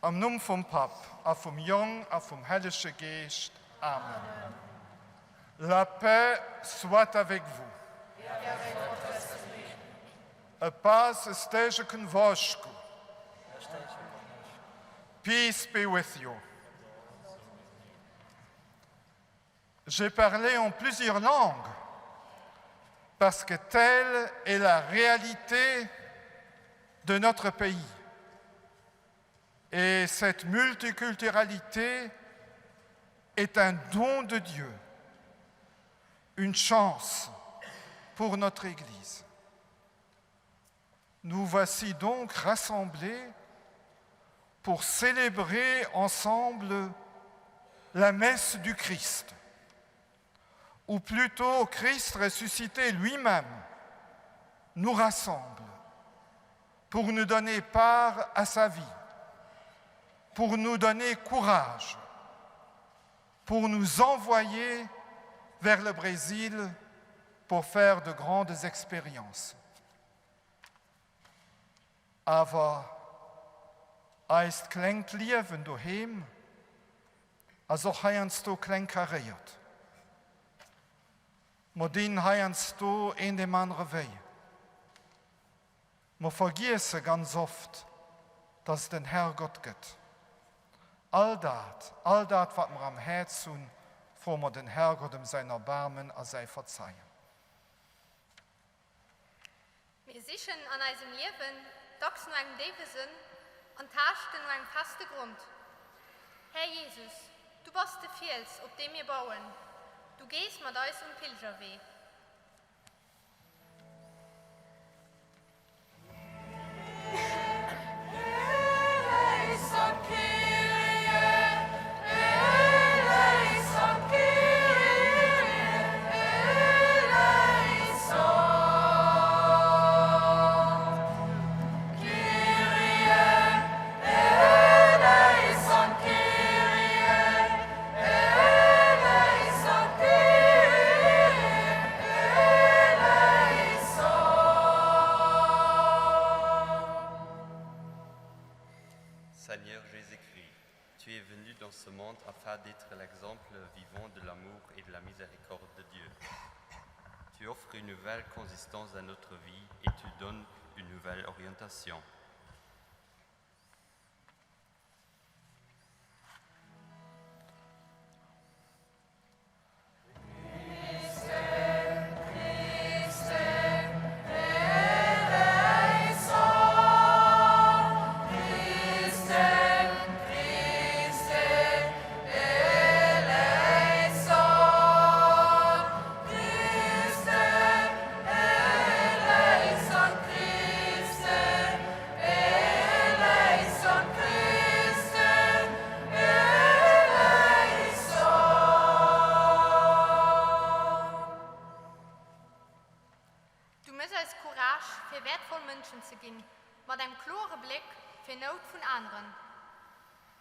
Am Namen vom Pap, und vom Jungen, und vom Heiligen Geist. Amen. La paix soit avec vous. A paz esteja convosco. Peace be with you. J'ai parlé en plusieurs langues parce que telle est la réalité de notre pays. Et cette multiculturalité est un don de Dieu, une chance pour notre Église. Nous voici donc rassemblés pour célébrer ensemble la messe du Christ, ou plutôt Christ ressuscité lui-même nous rassemble pour nous donner part à sa vie, pour nous donner courage, pour nous envoyer vers le Brésil pour faire de grandes expériences. Aber eist klingt Leben daheim, also hayans du klingt kariert. Modin hayans du in dem anderen Weg. Wir vergessen ganz oft, dass es den Herrgott gibt. All das, was wir am Herzen tun, vor wir den Herrgott sein Erbarmen und sein Verzeihen. Wir sichern an unserem Leben doch nur ein Leben und herrschten nur einen festen Grund. Herr Jesus, du bist der Fels, auf dem wir bauen. Du gehst mit uns um Pilgerweg. Seigneur Jésus-Christ, tu es venu dans ce monde afin d'être l'exemple vivant de l'amour et de la miséricorde de Dieu. Tu offres une nouvelle consistance à notre vie et tu donnes une nouvelle orientation. Zu gehen, mit einem klaren Blick für die Not von anderen.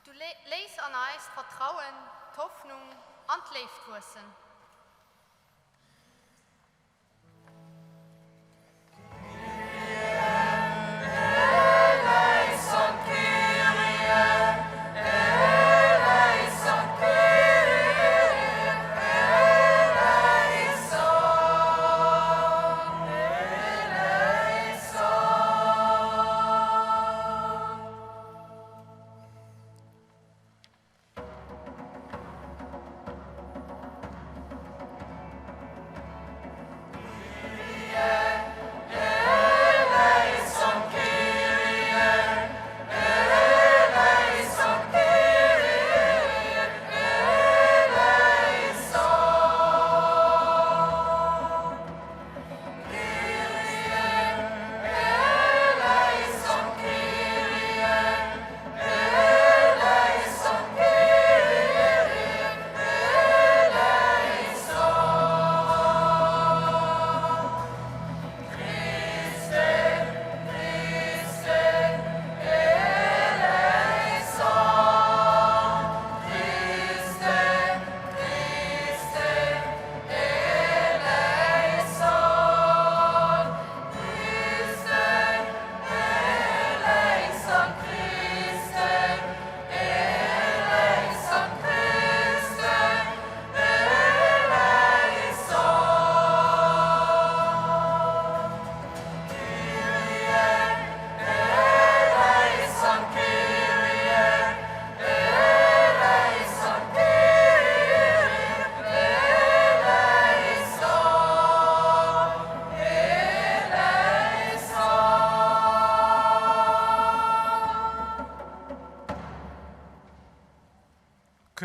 Du lässt an uns Vertrauen, die Hoffnung und die Lebensgröße.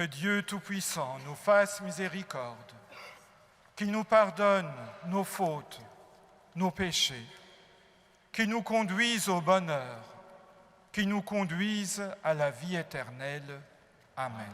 que Dieu Tout-Puissant nous fasse miséricorde, qu'il nous pardonne nos fautes, nos péchés, qu'il nous conduise au bonheur, qu'il nous conduise à la vie éternelle. Amen.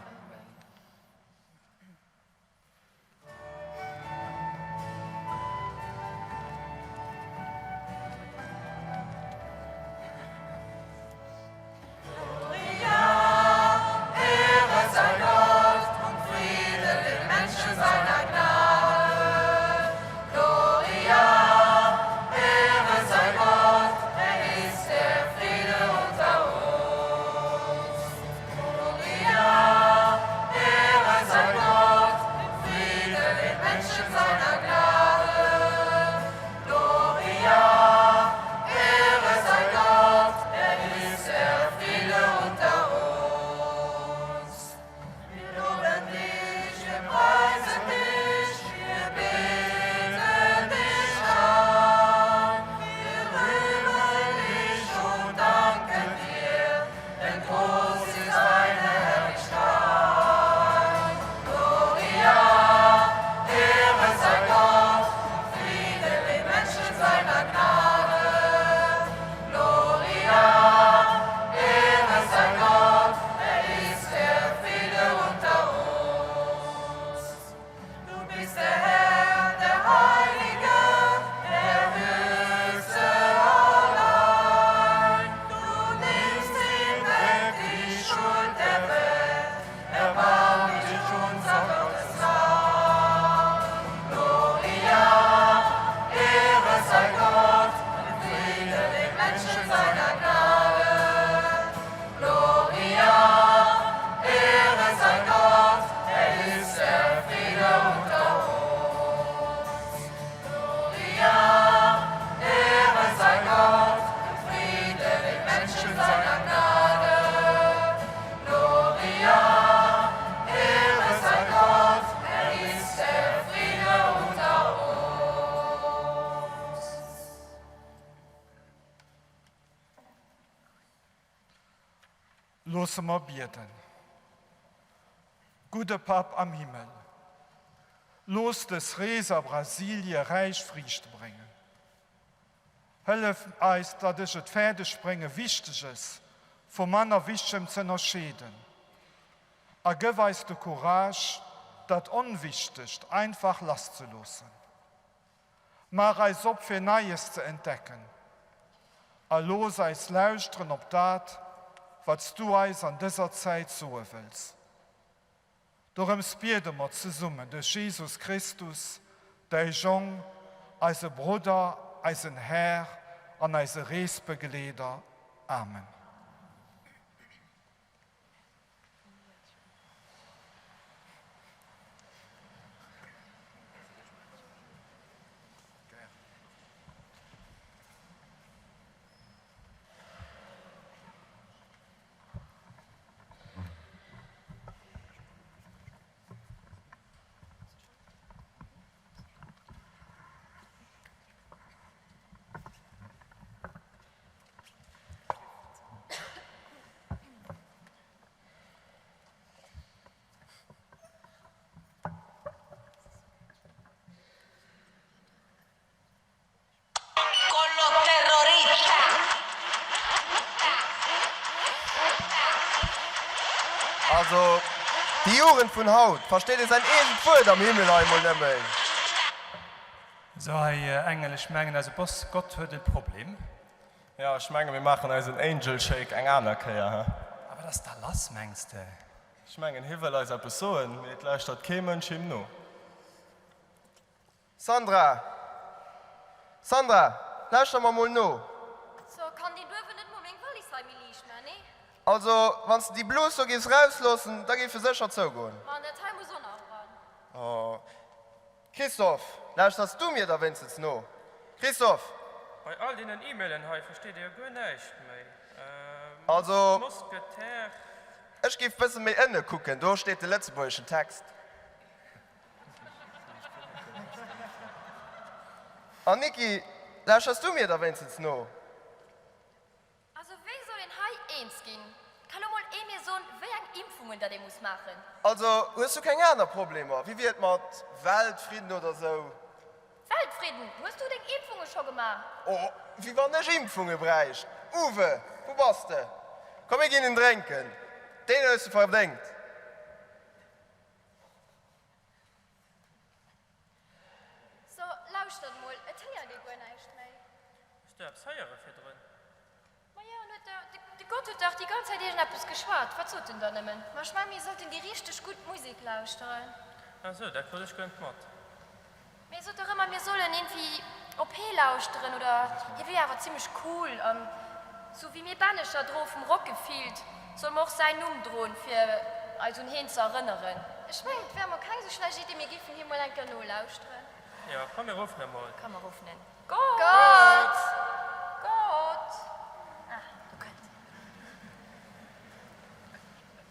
Lassen wir beten. Guter Pap am Himmel, los das Reser Brasilien reich Frieden bringen. Hilf uns, dass es das Pferdespringen wichtig ist, von Männern Wichtigem zu unterscheiden. Gib uns die Courage, das Unwichtig einfach loszulassen. Mach uns auf für Neues zu entdecken. Los uns lauschen auf das, was du uns an dieser Zeit so willst. Darum beten wir zusammen durch Jesus Christus, der Jung, unser Bruder, unser Herr und unser Reisbegleiter. Amen. Also, die Juren von Haut, versteht ihr sein Ebenfurd am Himmel einmal nehmen? So, Englisch mengen, also Boss, Gott hat ein Problem. Ja, ich meine, wir machen also einen Angel Shake, ein anderer, ja. Aber das ist da los, meinst du? Ich meine, hier will uns etwas sagen, mit leicht hat kein Mensch im Nu. Sandra, lass doch mal nu. So kann die Löwe nicht Moment, weil ich sei mir nicht mehr, ne? Also, wenn du die Blues so gehst rauslassen, dann geht für sicher zugehen. Man, der Teil muss auch noch ran. Oh. Christoph, lass das du mir da wenigstens noch. Christoph. Bei all den E-Mailen versteht ihr gar nicht mehr. Also, Musketär. ich gebe ein bisschen mehr Ende gucken, da steht der letzte Text. Und Niki, lass das du mir da wenigstens noch. Also, wer soll in Hai 1 gehen? Kann doch mal mir so ein, wer eine Impfung Impfungen, die muss machen. Also, hast du keine anderen Probleme? Wie wird man Weltfrieden oder so? Weltfrieden, hast du die Impfungen schon gemacht? Oh, wie war nicht Impfungen bräucht? Uwe, wo warst du? Komm, ich gehen trinken. Den hast du verdient. So, lausch das mal, erzähl dir gar nicht mehr. Ist der Abseiere für drin? Na ja, und der Gott hat doch die ganze Zeit irgendetwas geschwart. Was soll denn da nehmen? Ich meine, wir sollten die richtig gut Musik lauschen. Ach so, da würde ich gern mit. Wir sollten doch immer, wir sollen irgendwie OP lauschen oder ja, wäre aber ziemlich cool. So wie mir Banischer drauf im Rock gefielt, soll man auch seinen umdrohen für also hin zu erinnern. Ich meine, es wäre mal keine so schlechte Idee, wir geben hier mal ein Kanal lauschen. Ja, komm, wir rufen ihn mal. Kann man rufen. Gott! Ah, du kannst.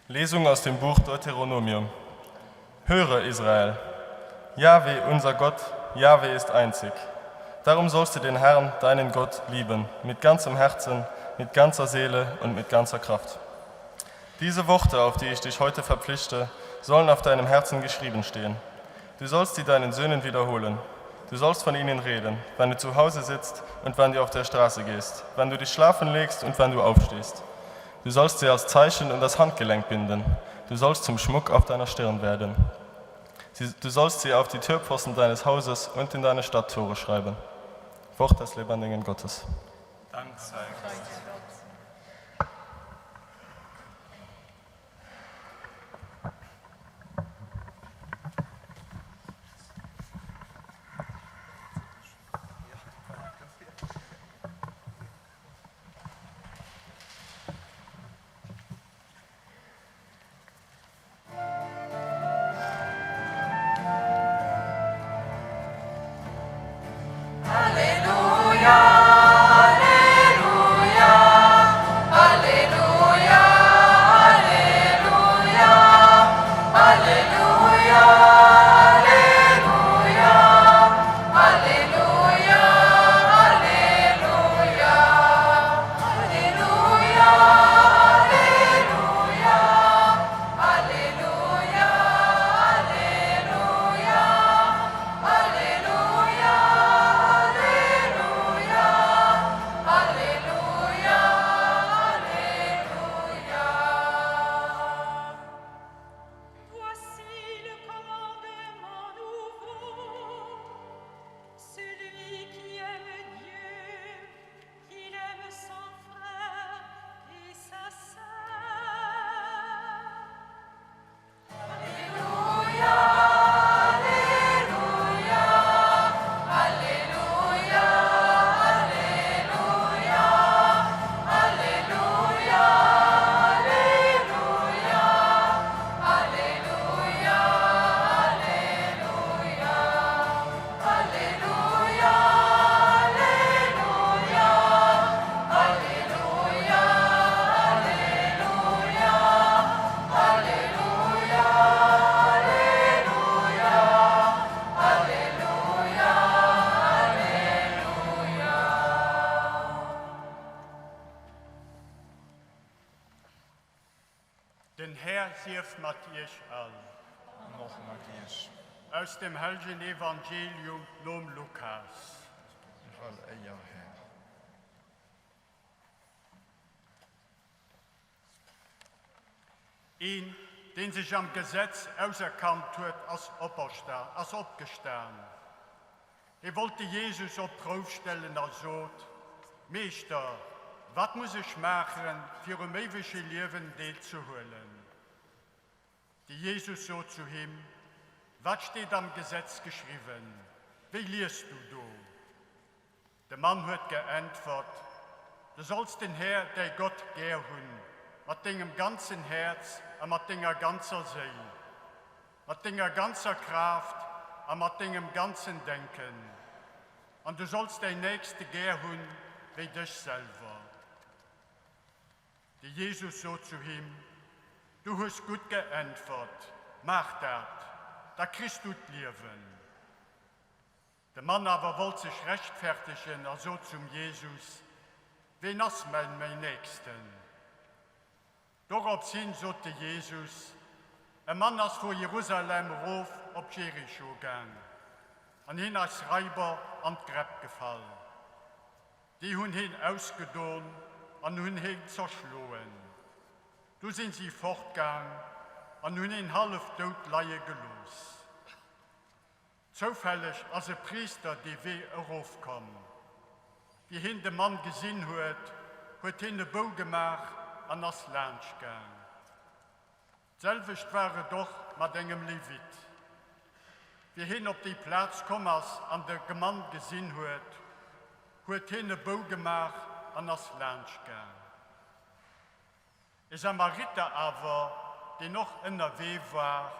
Lesung aus dem Buch Deuteronomium. Höre, Israel, Jahwe, unser Gott, Jahwe ist einzig. Darum sollst du den Herrn, deinen Gott, lieben, mit ganzem Herzen, mit ganzer Seele und mit ganzer Kraft. Diese Worte, auf die ich dich heute verpflichte, sollen auf deinem Herzen geschrieben stehen. Du sollst sie deinen Söhnen wiederholen. Du sollst von ihnen reden, wenn du zu Hause sitzt und wenn du auf der Straße gehst, wenn du dich schlafen legst und wenn du aufstehst. Du sollst sie als Zeichen um das Handgelenk binden. Du sollst zum Schmuck auf deiner Stirn werden. Du sollst sie auf die Türpfosten deines Hauses und in deine Stadttore schreiben. Wort des lebendigen Gottes. Dank sei Gott. Den Herr hilft mit euch allen. Noch mal gehst. Aus dem heiligen Evangelium nom Lukas. Weil ja, Herr. Ihn, den sich am Gesetz auserkannt hat, als abgestanden. Er wollte Jesus auf Probe stellen als Sohn. Meister, was muss ich machen, für ein ewiges Leben Deel zu holen? Die Jesus so zu ihm, was steht am Gesetz geschrieben? Wie liest du? Der Mann hat geantwortet, du sollst den Herr, der Gott gern haben, mit deinem ganzen Herz und mit deiner ganzen Seele, mit deiner ganzen Kraft und mit deinem ganzen Denken. Und du sollst dein Nächste gern haben wie dich selber. Die Jesus so zu ihm, du hast gut geantwortet, mach das, da kriegst du das Leben. Der Mann aber wollte sich rechtfertigen, also zum Jesus, wen ist mein Nächsten? Darauf hin sagte Jesus, ein Mann ist vor Jerusalem rauf auf Jericho gegangen. Und hin als Räuber an die Gräb gefallen. Die haben ihn ausgedohnt und haben ihn zerschlagen. Du sind sie fortgegangen und haben ihn halb tot liegen gelassen. Zufällig, als ein Priester die Weg heraufkam. Wie ihn der Mann gesehen hat ihn den Bau gemacht und das Land gegangen. Selbst war doch mit einem Levit. Wie hin auf die Platz kommen an der Gemeinde gesehen hat ihn den Bau gemacht und das Land gegangen. Es ist ein Samariter aber, der noch in der Weg war,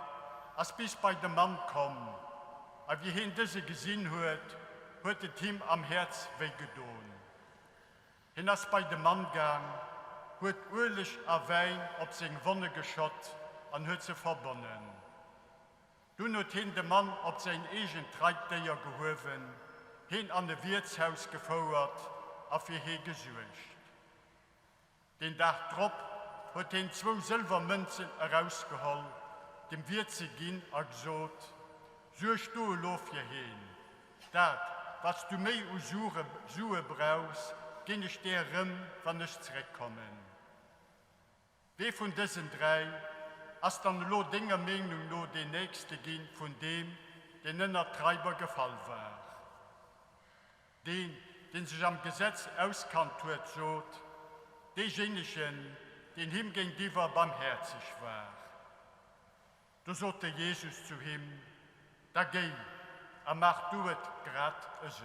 als bis bei dem Mann kam. Aber wie ihn diese gesehen hat es ihm am Herz wehgetan. Hin ist bei dem Mann gegangen, hat ehrlich ein Wein auf seine Wunde geschaut und hat sie verbunden. Nun hat ihn der Mann auf sein eigen Treibtier geholfen, hin an das Wirtshaus geführt, auf ihr He gesucht. Den Tag drauf hat ihn 2 Silbermünzen herausgeholt, dem Wirt zu gehen und gesagt, suchst du lauf hier hin. Das, was du mir suchen brauchst, geh ich dir rum, wenn ich zurückkomme. Wer von diesen 3 als dann lo Dinge Meinung lo der Nächste gehen von dem, den in der Treiber gefallen war. Den sich am Gesetz auskannt hat, sagt, diejenigen, den ihm gegenüber barmherzig war. Da sagte Jesus zu ihm, da geh, mach du es grad so.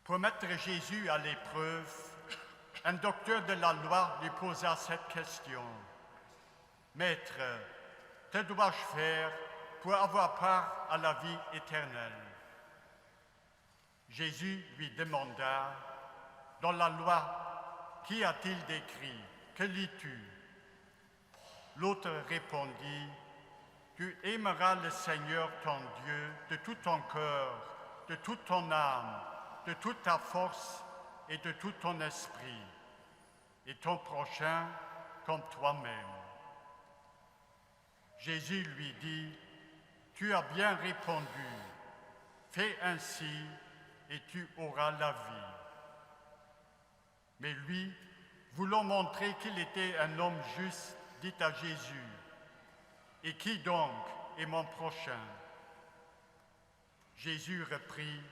Pour mettre Jésus à l'épreuve, un docteur de la loi lui posa cette question. Maître, que dois-je faire pour avoir part à la vie éternelle? Jésus lui demanda, dans la loi, qu'y a-t-il d'écrit? Que lis-tu? L'autre répondit, tu aimeras le Seigneur ton Dieu de tout ton cœur, de toute ton âme, de toute ta force et de tout ton esprit, et ton prochain comme toi-même. Jésus lui dit, tu as bien répondu, fais ainsi et tu auras la vie. Mais lui, voulant montrer qu'il était un homme juste, dit à Jésus, et qui donc est mon prochain? Jésus reprit,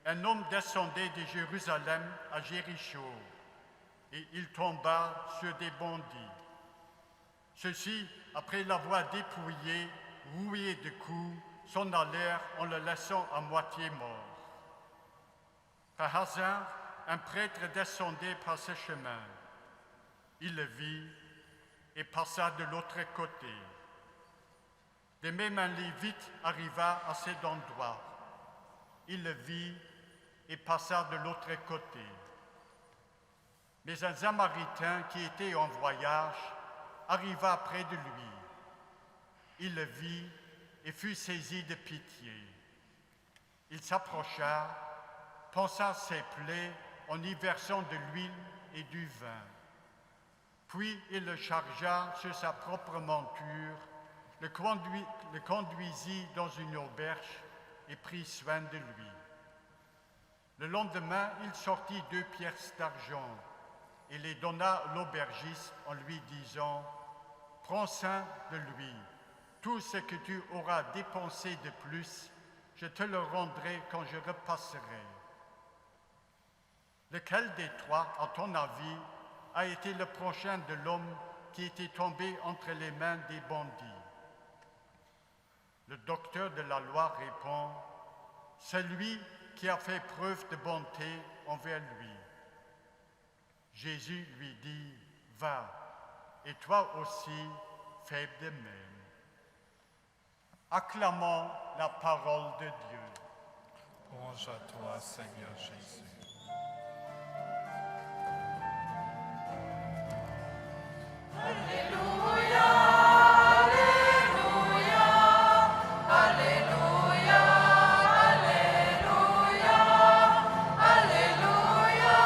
un homme descendait de Jérusalem à Jéricho, et il tomba sur des bandits. Ceux-ci, après l'avoir dépouillé, roué de coups, s'en allèrent en le laissant à moitié mort. Par hasard, un prêtre descendait par ce chemin. Il le vit et passa de l'autre côté. De même, un Lévite arriva à cet endroit. Il le vit et passa de l'autre côté. Mais un Samaritain qui était en voyage arriva près de lui. Il le vit et fut saisi de pitié. Il s'approcha, pansa ses plaies en y versant de l'huile et du vin. Puis il le chargea sur sa propre monture, le conduisit dans une auberge et prit soin de lui. Le lendemain, il sortit 2 pièces d'argent et les donna à l'aubergiste en lui disant, « Prends soin de lui, tout ce que tu auras dépensé de plus, je te le rendrai quand je repasserai. » Lequel des 3, à ton avis, a été le prochain de l'homme qui était tombé entre les mains des bandits? Le docteur de la loi répond, « Celui qui a fait preuve de bonté envers lui. » Jésus lui dit, « Va, et toi aussi, fais de même. » Acclamons la parole de Dieu. Louange à toi, Seigneur Jésus. Alléluia, Alléluia, Alléluia, Alléluia.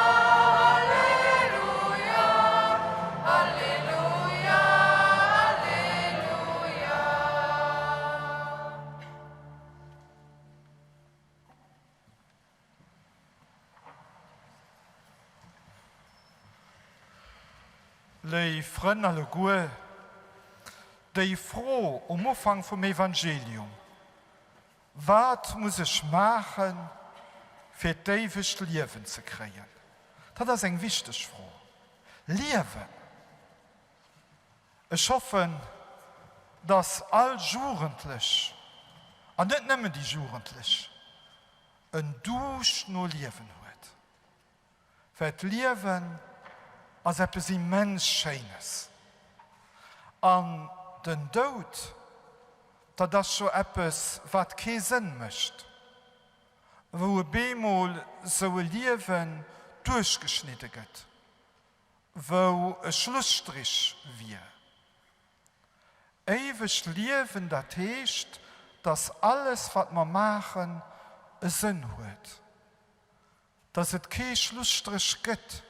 Lei Frön alle Gue, déi froh Umfang vom Evangelium. Was muss ich machen, für d'ewigt Leben zu kriegen? Das ist eine wichtige Frage. Leben. Ich hoffe, dass all Jugendlich, und nicht nur die Jugendlich, ein Dusch nur Leben hat. Für das Leben als etwas immens Schönes. Und den Tod, das ist schon etwas, was keinen Sinn macht. Wo ein Bemol so ein Leben durchgeschnitten wird. Wo ein Schlussstrich wird. Ewig Leben, das heißt, dass alles, was wir machen, einen Sinn hat. Dass es keinen Schlussstrich gibt.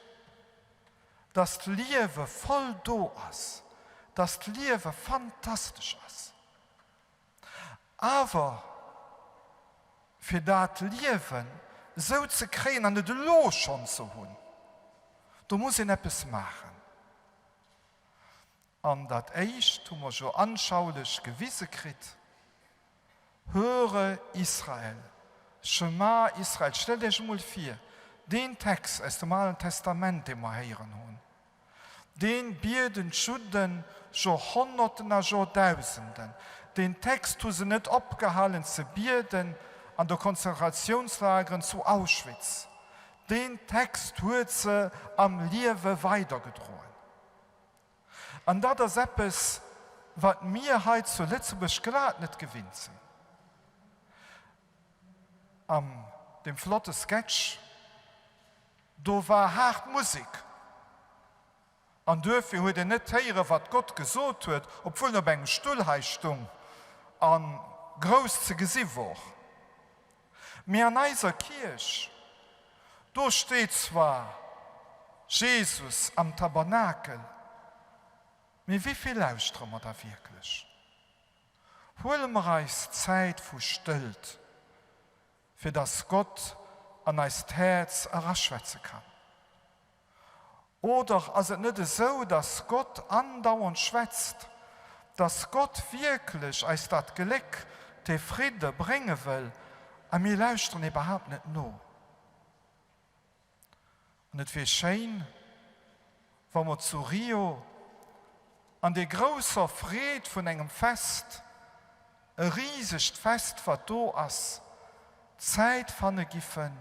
Dass das Leben voll da ist. Dass das Leben fantastisch ist. Aber für das Leben so zu kriegen, an den Los schon zu haben, da muss ich etwas machen. Und das erste, was wir schon anschaulich gewissen kriegen, höre Israel, Shema Israel, stell dir mal vor, den Text aus dem Alten Testament, den wir hören haben, den bieten Juden schon Hunderten und schon Tausenden. Den Text haben sie nicht abgehalten zu bieten an den Konzentrationslagern zu Auschwitz. Den Text hat sie am Leben weitergedrohen. Und das ist etwas, was wir heute zu Lützeburg gerade nicht gewinnt sind. Dem flotten Sketch, da war hart Musik. Und dafür hat nicht hören, was Gott gesagt hat, obwohl er bei einer Stuhlheistung an groß zu gesehen war. Mir an dieser Kirche, da steht zwar Jesus am Tabernakel, aber wie viel lauschen wir da wirklich? Holen wir uns Zeit für Stille, für das Gott an unser Herz herabschwätzen kann. Oder ist es nicht so, dass Gott andauernd schwätzt, dass Gott wirklich als das Glück, den Frieden bringen will, und wir lauschen überhaupt nicht nur. Und es wäre schön, wenn wir zu Rio an der großen Friede von einem Fest, ein riesiges Fest, was da ist, Zeit fangen giffen,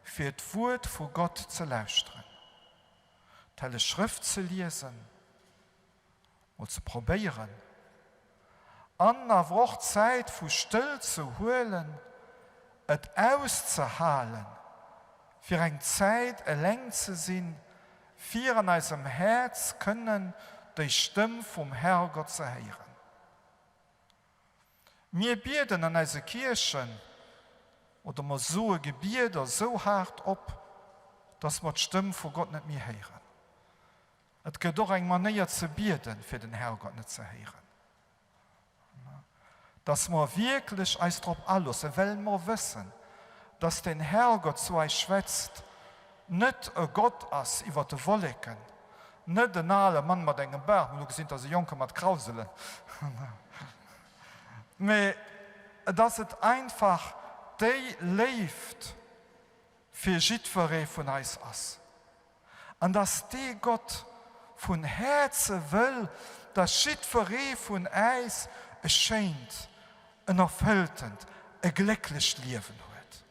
für das Wort von Gott zu lauschen. Teile Schrift zu lesen und zu probieren. Und aber auch Zeit für still zu holen, es auszuhalten, für eine Zeit allein zu sein, für an unserem Herz können die Stimme vom Herrgott zu hören. Wir bieten an unseren Kirchen oder wir so Gebete so hart ab, dass wir die Stimme von Gott nicht mehr hören. Es geht doch eine Manier zu bieten, für den Herrgott nicht zu hören. Dass wir wirklich uns darauf anlassen, weil wir wissen, dass der Herrgott zu euch schwätzt, nicht ein Gott ist über die Wolken, nicht ein alter Mann mit einem Berg, wo du siehst, dass ein Junge mit Krauseln. Aber dass es einfach der lebt, für jeder von uns ist. Und dass der Gott von Herzen will, dass jeder von uns ein schönes, ein erfülltes, ein glückliches Leben hat.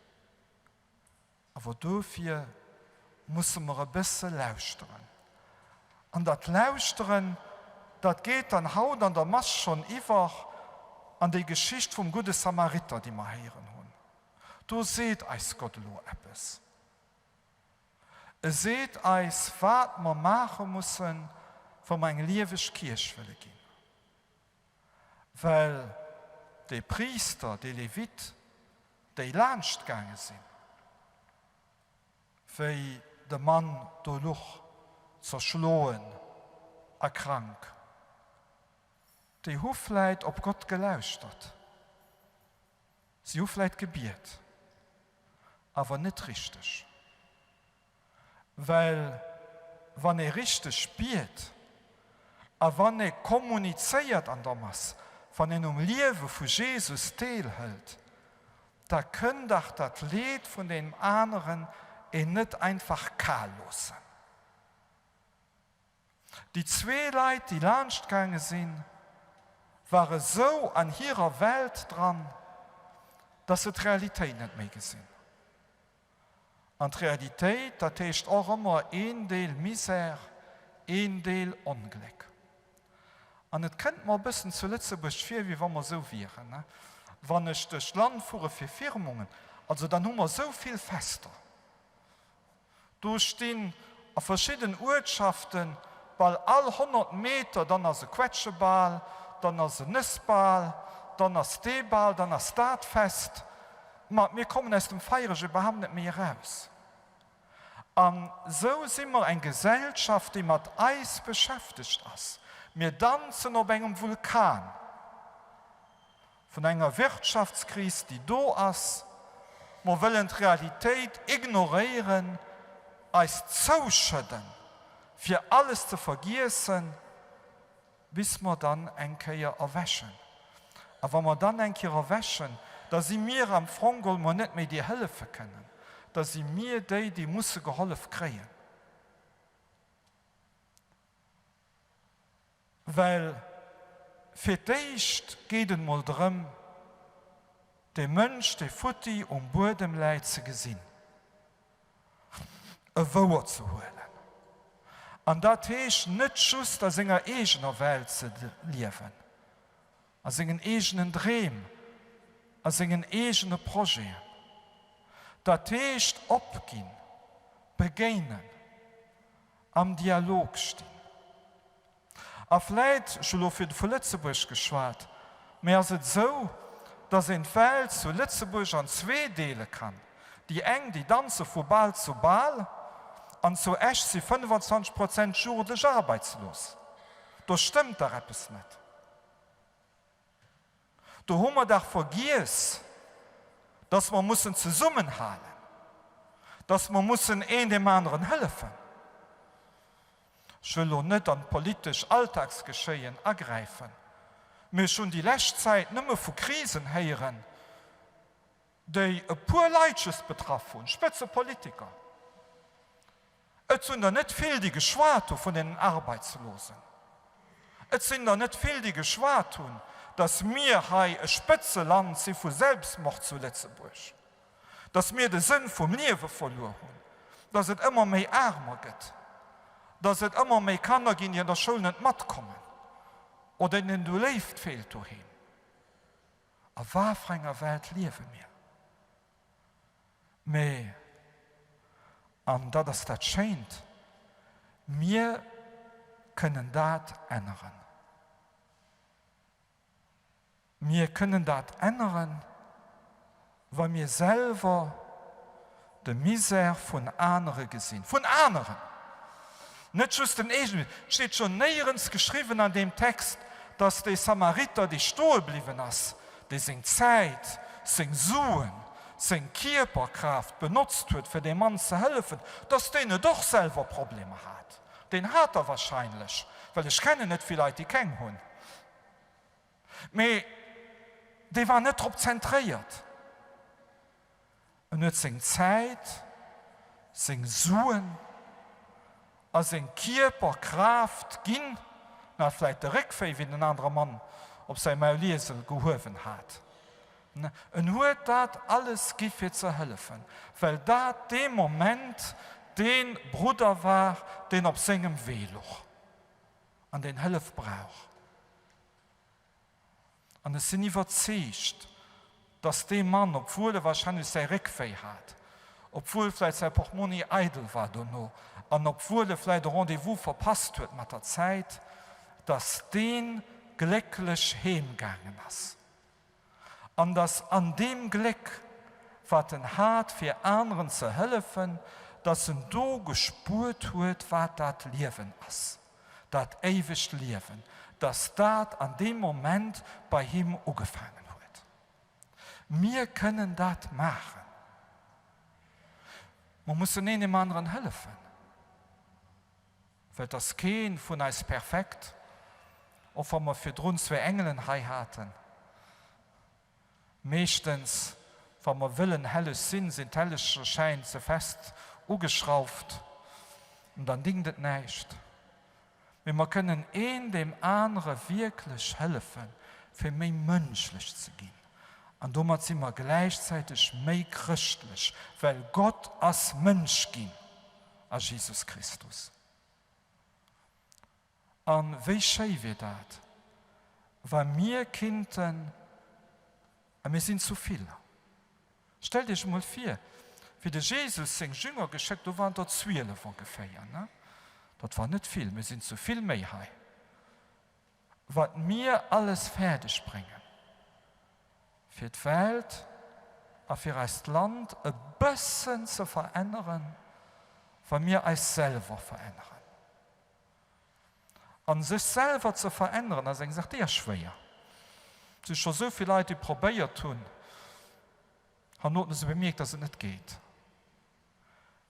Aber dafür müssen wir ein bisschen lauschen. Und das Lauschen, das geht dann Haut an der Masse schon über an die Geschichte vom guten Samariter, die wir hören haben. Du seht euch Gott etwas. Seht euch, was wir machen müssen, für meine liebe Kirche will gehen. Weil die Priester, die Levit, die Land gegangen sind, wie der Mann durch zerschlagen, erkrankt. Die haben vielleicht auf Gott gelauscht. Sie haben vielleicht gebetet, aber nicht richtig. Weil, wenn richtig betet, Aber wenn er kommuniziert an der Masse, von einem Leben von Jesus teilhält, da kann doch das Lied von dem anderen nicht einfach kahl lassen. Die zwei Leute, die langscht gegangen sind, waren so an ihrer Welt dran, dass sie die Realität nicht mehr gesehen. Und die Realität, das ist auch immer ein Teil Misere, ein Teil Unglück. Und es könnte mir ein bisschen zu Lützeburg viel, wie wenn wir so wären. Ne? Wenn ich das Land fahre für Firmungen, also dann haben wir so viel Fester. Da stehen auf verschiedenen Ortschaften, weil alle 100 Meter, dann ist ein Quetscheball, dann ist ein Nussball, dann ist Stehball, dann ist Startfest. Wir kommen aus dem Feierischen überhaupt nicht mehr raus. Und so sind wir eine Gesellschaft, die mit Eis beschäftigt ist. Wir tanzen auf einem Vulkan. Von einer Wirtschaftskrise, die da ist. Wir wollen die Realität ignorieren, als zuschütten, für alles zu vergessen, bis wir dann ein Kehr erwäschen. Aber wenn wir dann ein Kehr erwäschen, dass sie mir am Frongol nicht mehr die helfen können, dass sie mir die müssen geholfen kriegen. Weil für dich geht es mal darum, den Mensch, der Futti Boden leid zu gesehen, ein Wort zu holen. Und das heißt nicht just aus seiner eigenen Welt zu leben, aus seinen eigenen Träumen, aus seinen eigenen Projekten. Das heißt abgehen, begegnen, am Dialog stehen. Und vielleicht, schon für Lützeburg geschwärzt, aber es ist so, dass ein Welt zu Lützeburg an zwei Teile kann. Die eng, die tanzen von Ball zu Ball, und so echt sie 25% juristische arbeitslos. Das stimmt da etwas nicht. Da haben wir doch vergessen, dass wir zusammenhalten müssen, dass wir einen dem anderen helfen. Ich will auch nicht an politisch Alltagsgeschehen ergreifen. Wir schon die letzte Zeit nicht mehr von Krisen hören, die ein paar Leute betreffen, Spitzenpolitiker. Es sind da nicht viel die Geschwarte von den Arbeitslosen. Es sind da nicht viel die Geschwarte, dass wir hier ein Spitzenland sind von Selbstmord zu Lützeburg. Dass wir den Sinn vom Leben verloren haben. Dass es immer mehr Armer gibt. Dass es immer mehr Kinder gehen, die in der Schule nicht mitkommen. Oder denen du lebst, fehlt dahin. Aber was für eine Welt leben wir? Und das scheint, wir können das ändern. Wir können das ändern, weil wir selber die Misere von anderen gesehen. Von anderen. Nicht just den Egel. Steht schon nirgends geschrieben an dem Text, dass die Samariter, die stehen geblieben ist, die sind Zeit, sind Suchen, sind Körperkraft benutzt wird, für den Mann zu helfen, dass der doch selber Probleme hat. Den hat wahrscheinlich, weil ich kenne nicht viele Leute, die kennen ihn. Aber die waren nicht darauf zentriert. Und jetzt sind Zeit, sind Suchen, als ein Körperkraft ging, na vielleicht der Rückfall wie ein anderer Mann, ob sein Maulesel geholfen hat. Und hat das alles gibt zu helfen, weil das dem Moment den Bruder war, den auf seinem Wehloch an den Hilfe braucht. Und es sind überzeugt, dass der Mann, obwohl er wahrscheinlich sein Rückfall hat, obwohl vielleicht sein Portemonnaie eitel war, und obwohl er vielleicht ein Rendezvous verpasst hat mit der Zeit, dass den glücklich heimgegangen ist. Und dass an dem Glück, was er hat, für anderen zu helfen, dass er da gespürt wird, was das Leben ist. Das ewige Leben. Dass das an dem Moment bei ihm angefangen wird. Wir können das machen. Man muss einem anderen helfen. Weil das kein von uns perfekt, auch wenn wir für uns 2 Engelen heiraten. Meistens, wenn wir willen, helles Sinn, sind hellische Schein zu fest ugeschraubt und dann dingt es nicht. Wir können dem anderen wirklich helfen, für mehr menschlich zu gehen. Und damit sind wir gleichzeitig mehr christlich, weil Gott als Mensch ging, als Jesus Christus. Und wie schön wir das? Weil wir Kinder, wir sind zu viele. Stell dir mal vor, wie der Jesus seine Jünger geschickt, da waren dort 12 ungefähr. Ne? Das war nicht viel, wir sind zu viel mehr hier. Was wir alles fertig bringen, für die Welt, und für das Land ein bisschen zu verändern, was wir uns selber verändern. Und sich selber zu verändern, das ist sehr schwer. Es sind schon so viele Leute, die probiert tun, haben sie bemerkt, dass es nicht geht.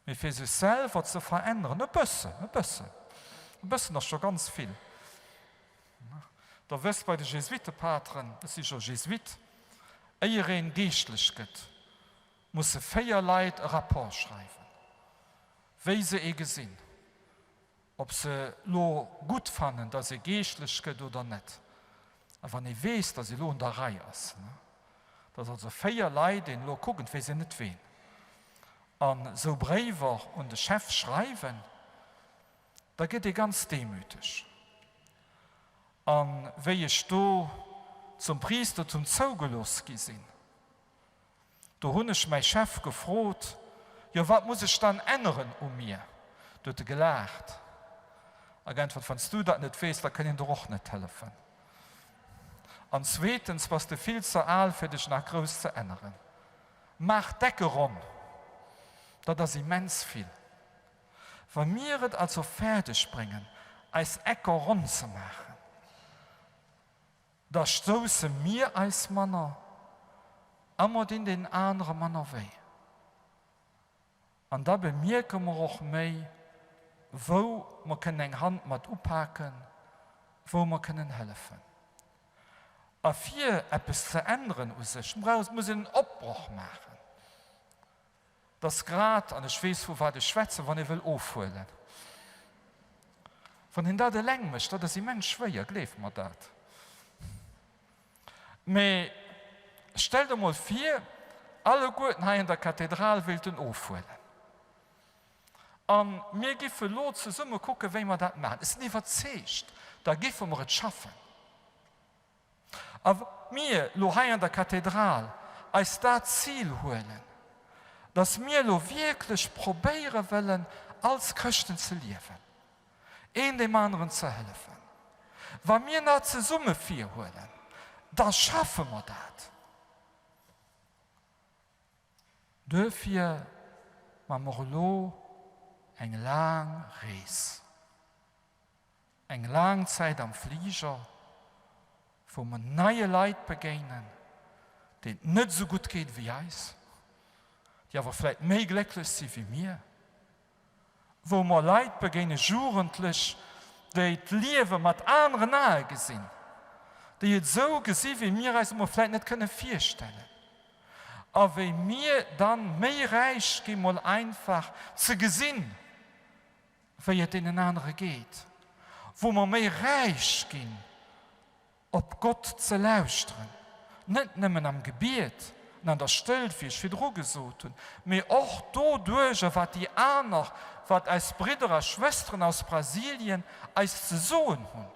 Aber für sich selber zu verändern, ein bisschen noch schon ganz viel. Da wirst bei den Jesuitenpatren, das ist schon Jesuit, eure Geistlichkeit, muss 4 Leute einen Rapport schreiben. Wie sie ihr gesehen, ob sie gut fanden, dass sie geistlich geht oder nicht. Aber wenn ich weiß, dass sie in der Reihe ist. Ne? Dass also 4 Leute die gucken, wie sie nicht wen. Und so Briefe und der Chef schreiben, da geht er ganz demütig. Und wenn ich da zum Priester zum Zeugelos gesehen, da habe ich meinen Chef gefragt, ja, was muss ich dann ändern mir? Da hat er gelacht. Wenn du das nicht weißt, dann kann ich dir auch nicht helfen. Und zweitens, was du viel zu alt für dich nach groß zu ändern. Mach Decke rum. Das ist immens viel. Wenn wir es also fertig bringen, als Ecke rund zu machen, da stoßen wir als Männer immer in den anderen Männern weh. Und da bemerken wir auch mehr, wo wir eine Hand mit aufpacken, wo wir helfen können. Und für etwas zu ändern, muss ich einen Abbruch machen. Das gerade, und ich weiß, wo war die Schwätze, wenn ich will aufholen. Von den da der Länge ist, das ist immens schwer, glaubt mir das. Aber stell dir mal vor, alle Guten hier in der Kathedrale wollten aufholen. Und wir gehen los zusammen gucken, wie wir das machen. Es ist nicht verzeiht, da gehen wir es schaffen. Aber wir, hier in der Kathedrale, als das Ziel holen, dass wir wirklich probieren wollen, als Christen zu leben. Dem anderen zu helfen. Wenn wir nach zusammen holen, dann schaffen wir das. Dafür machen wir eine lange Reise. Eine lange Zeit am Flieger, wo wir neue Leute begegnen, denen es nicht so gut geht wie uns, die aber vielleicht mehr glücklich sind wie wir. Wo wir Leute begegnen, jugendlich, die das Leben mit anderen nahe gesehen, die es so gesehen wie wir, als wir vielleicht nicht vorstellen können. Aber wenn wir dann mehr reich gehen, mal einfach zu gesehen, wie es den anderen geht. Wo wir mehr reich gehen, ob Gott zu lauschen. Nicht nur am Gebet, an der Stelle, wie ich wieder gesagt habe, aber auch dadurch, was die anderen, was als Brüder und Schwestern aus Brasilien als zu sagen haben.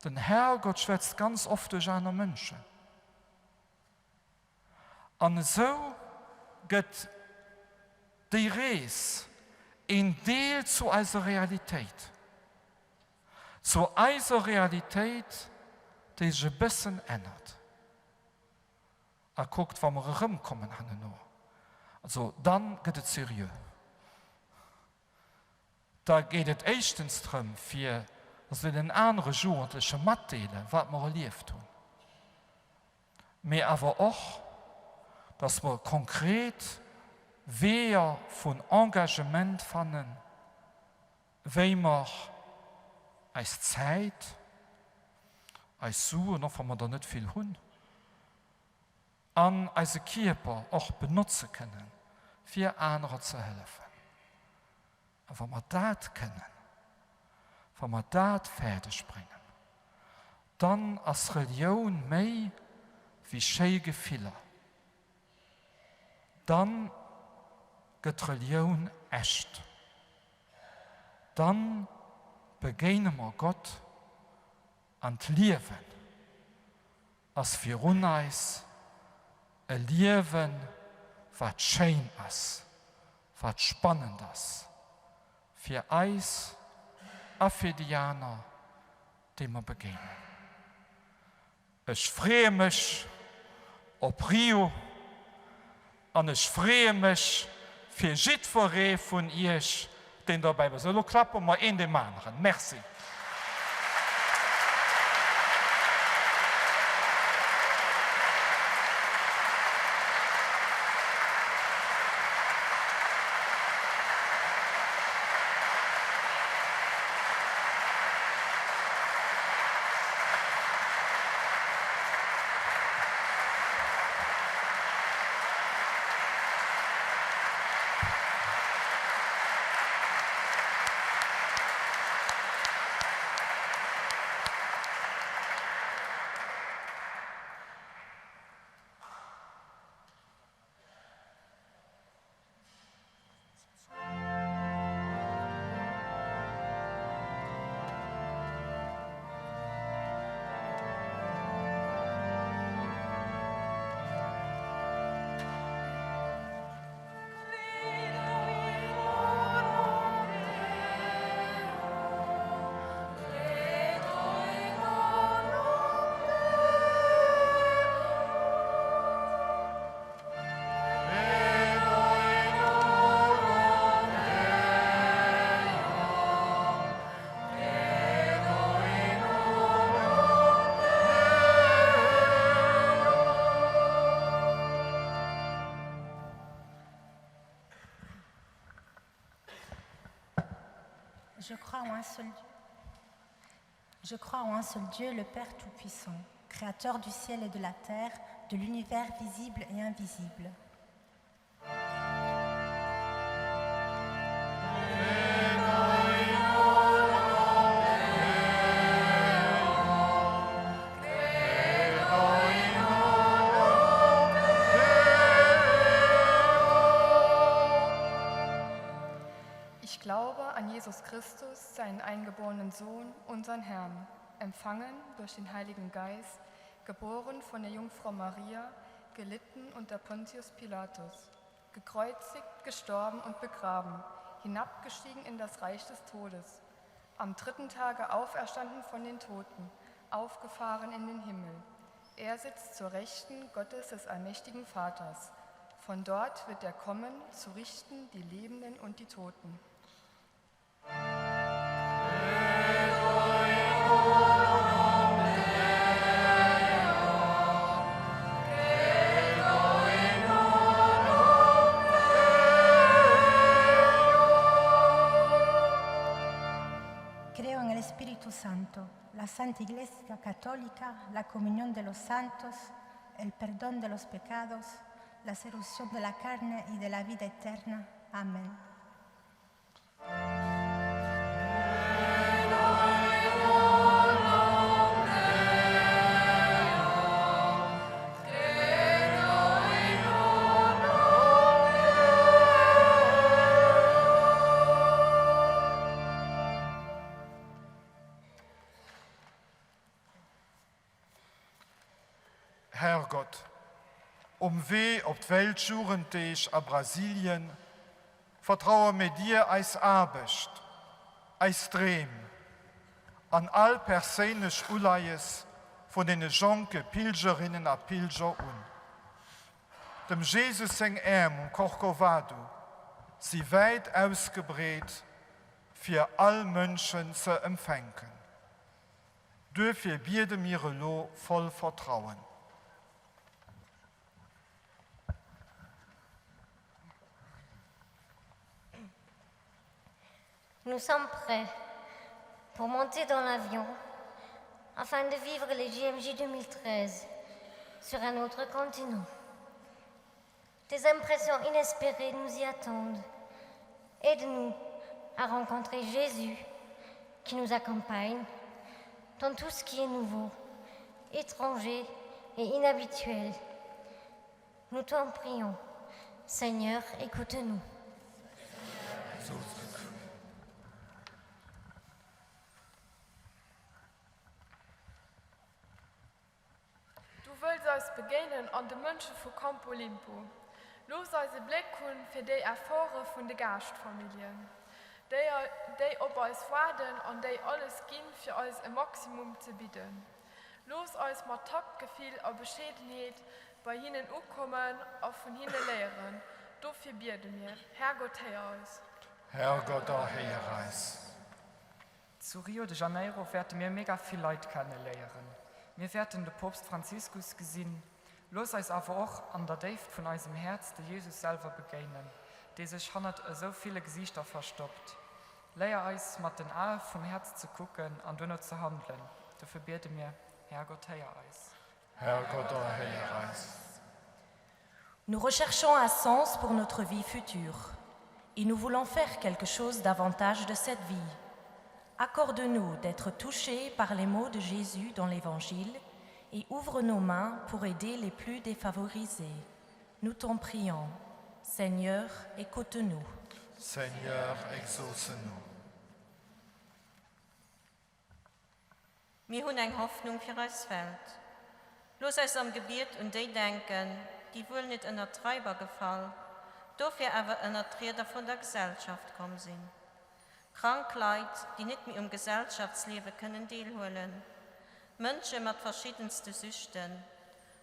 Denn Herrgott schwätzt ganz oft durch andere Menschen. Und so geht die Reise in Teil zu unserer Realität. Zu unserer Realität, die sich ein bisschen ändert. Guckt, wenn wir rumkommen. Also, dann geht es seriös. Da geht es erstens darum, dass wir den anderen Jugendlichen mitteilen, was wir erlebt haben. Aber auch, dass wir konkret Wege von Engagement fanden, wie wir als Zeit, als suchen, noch wenn wir da nicht viel haben. An unsere Körper auch benutzen können, für andere zu helfen. Und wenn wir das können, wenn wir das fertig bringen, dann ist Religion mehr wie schöne Gefühle. Dann geht Religion echt. Dann begegnen wir Gott und Leben, als für uns ein Leben, was schön ist, was spannend ist, für uns und für die anderen, die wir begegnen. Ich freue mich auf Rio und ich freue mich für jeden von euch, den dabei war. So klappen wir in den anderen. Merci. Je crois en un seul Dieu. Je crois en un seul Dieu, le Père Tout-Puissant, Créateur du ciel et de la terre, de l'univers visible et invisible. Ich glaube an Jesus Christus, seinen eingeborenen Sohn, unseren Herrn, empfangen durch den Heiligen Geist, geboren von der Jungfrau Maria, gelitten unter Pontius Pilatus, gekreuzigt, gestorben und begraben, hinabgestiegen in das Reich des Todes, am 3. Tage auferstanden von den Toten, aufgefahren in den Himmel. Er sitzt zur Rechten Gottes des allmächtigen Vaters. Von dort wird er kommen, zu richten die Lebenden und die Toten. Creo en el Espíritu Santo, la Santa Iglesia Católica, la comunión de los santos, el perdón de los pecados, la seducción de la carne y de la vida eterna. Amén. Herrgott, weh op die Welt schuren dich a Brasilien, vertraue mir dir als Arbecht, als Dream, an all persönlich Uleies von den Jonke Pilgerinnen a Pilger dem Jesus seng und Corcovado, sie weit ausgebreitet für all Menschen zu empfangen. Dürfen wir mir lo voll vertrauen. Nous sommes prêts pour monter dans l'avion afin de vivre les JMJ 2013 sur un autre continent. Des impressions inespérées nous y attendent. Aide-nous à rencontrer Jésus qui nous accompagne dans tout ce qui est nouveau, étranger et inhabituel. Nous t'en prions. Seigneur, écoute-nous. Du willst uns begegnen an den Menschen von Camp Olimpo. Los uns Blick für die Erfahrungen von der Gastfamilien. Die auf uns warten und die alles geben, für uns ein Maximum zu bieten. Los uns mit Taktgefühl und Bescheidenheit bei ihnen ankommen und von ihnen lernen. Dafür beten wir. Herrgott, hör uns. Herrgott, hör uns. Zu Rio de Janeiro werden wir mega viele Leute kennenlernen. Wir werden den Papst Franziskus sehen. Los uns aber auch an der Tiefe von unserem Herz der Jesus selber begegnen, der sich nicht so viele Gesichter verstoppt. Lehr uns mit den Augen vom Herz zu gucken und danach zu handeln. Dafür beten wir, Herrgott, hör uns. Herrgott, hör uns. Nous recherchons un sens pour notre vie future et nous voulons faire quelque chose davantage de cette vie. Accorde-nous d'être touchés par les mots de Jésus dans l'Évangile et ouvre nos mains pour aider les plus défavorisés. Nous t'en prions. Seigneur, écoute-nous. Seigneur, exauce-nous. Wir haben eine Hoffnung für uns Welt. Los uns am Gebiet und die denken, die wohl nicht in der Treiber gefallen, dafür aber in der Räder von der Gesellschaft kommen sind. Krankheit, die nicht mehr im Gesellschaftsleben können teilholen. Menschen mit verschiedensten Süchten.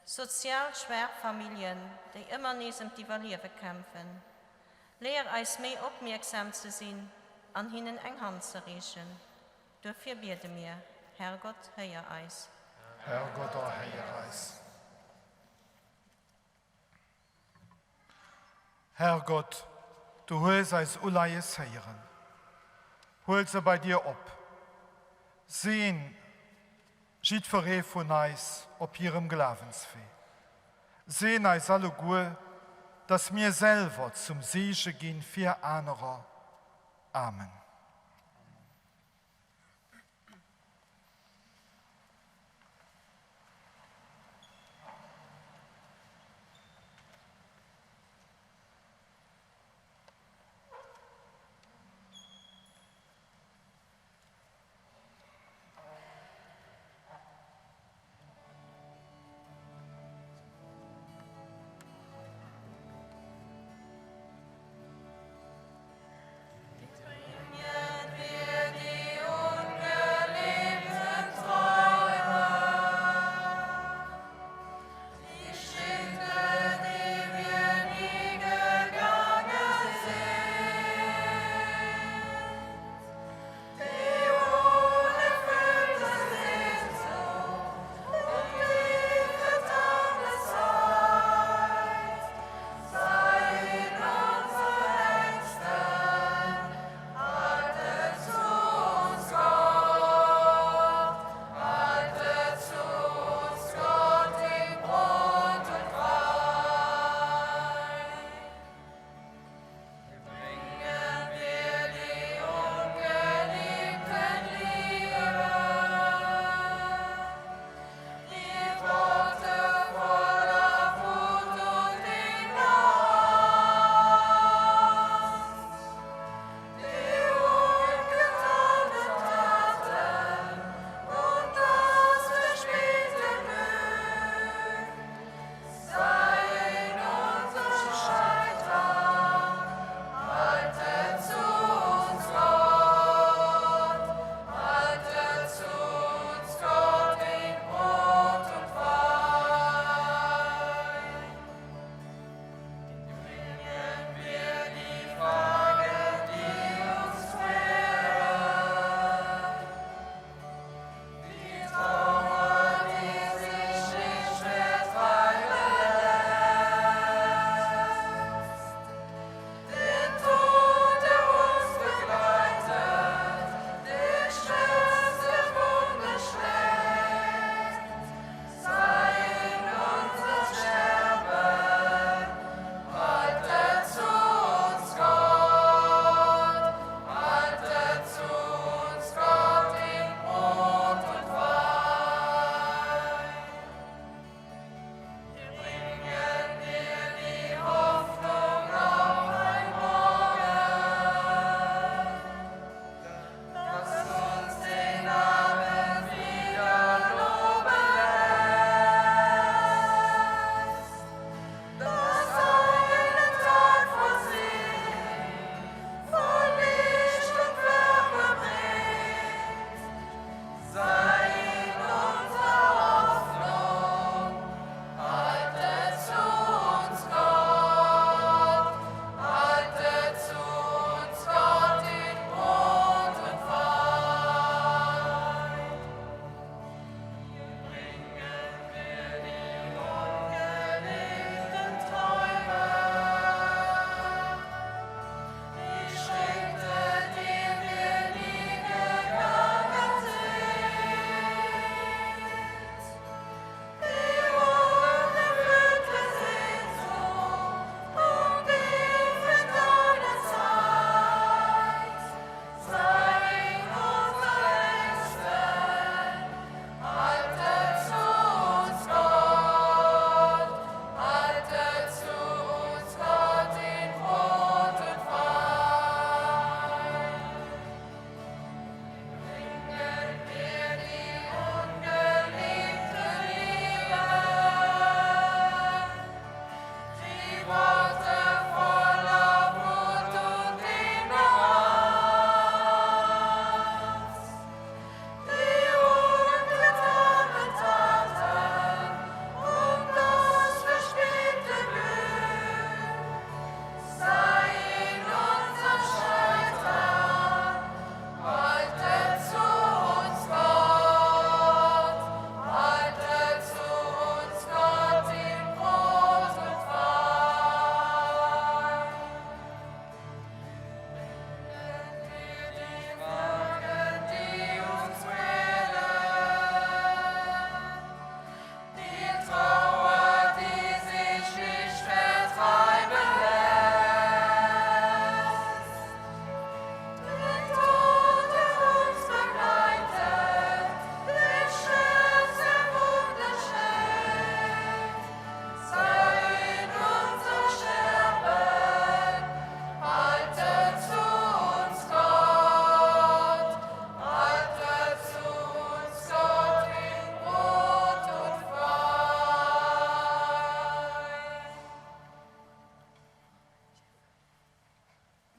Sozial schwer Familien, die immer nicht um die Überleben kämpfen. Lehr uns mehr aufmerksam zu sein, an ihnen eine Hand zu reichen. Dafür beten wir, Herrgott, hör uns. Herrgott, hör uns. Herrgott, du holst uns alle Seiren. Hol sie bei dir ab. Sehen, schied für von uns auf ihrem Glaubensweg. Sehen uns alle gut, dass wir selber zum Siege gehen für andere. Amen.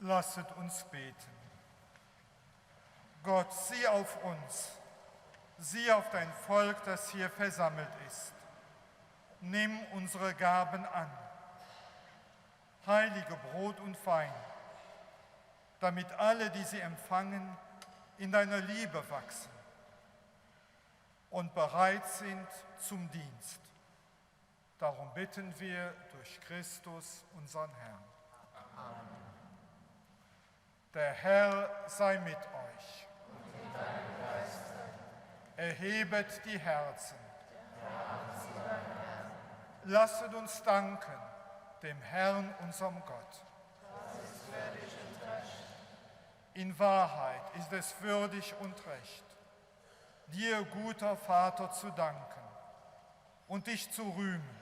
Lasset uns beten. Gott, sieh auf uns, sieh auf dein Volk, das hier versammelt ist. Nimm unsere Gaben an, heilige Brot und Wein, damit alle, die sie empfangen, in deiner Liebe wachsen und bereit sind zum Dienst. Darum bitten wir durch Christus, unseren Herrn. Amen. Der Herr sei mit euch. Und mit deinem Geiste. Erhebet die Herzen. Lasset uns danken dem Herrn, unserem Gott. Das ist würdig und recht. In Wahrheit ist es würdig und recht, dir, guter Vater, zu danken und dich zu rühmen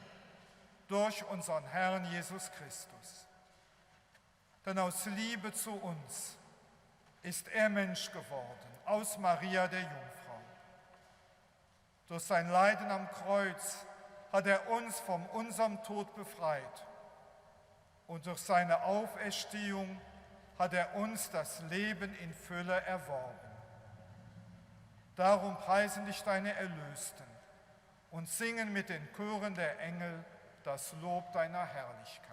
durch unseren Herrn Jesus Christus. Denn aus Liebe zu uns ist er Mensch geworden, aus Maria der Jungfrau. Durch sein Leiden am Kreuz hat er uns von unserem Tod befreit. Und durch seine Auferstehung hat er uns das Leben in Fülle erworben. Darum preisen dich deine Erlösten und singen mit den Chören der Engel das Lob deiner Herrlichkeit.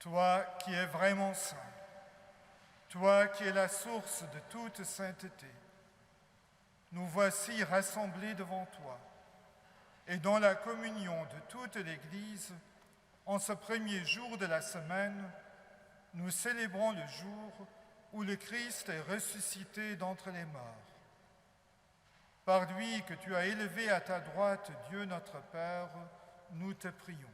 Toi qui es vraiment saint, toi qui es la source de toute sainteté, nous voici rassemblés devant toi et dans la communion de toute l'Église, en ce premier jour de la semaine, nous célébrons le jour où le Christ est ressuscité d'entre les morts. Par lui que tu as élevé à ta droite, Dieu notre Père, nous te prions.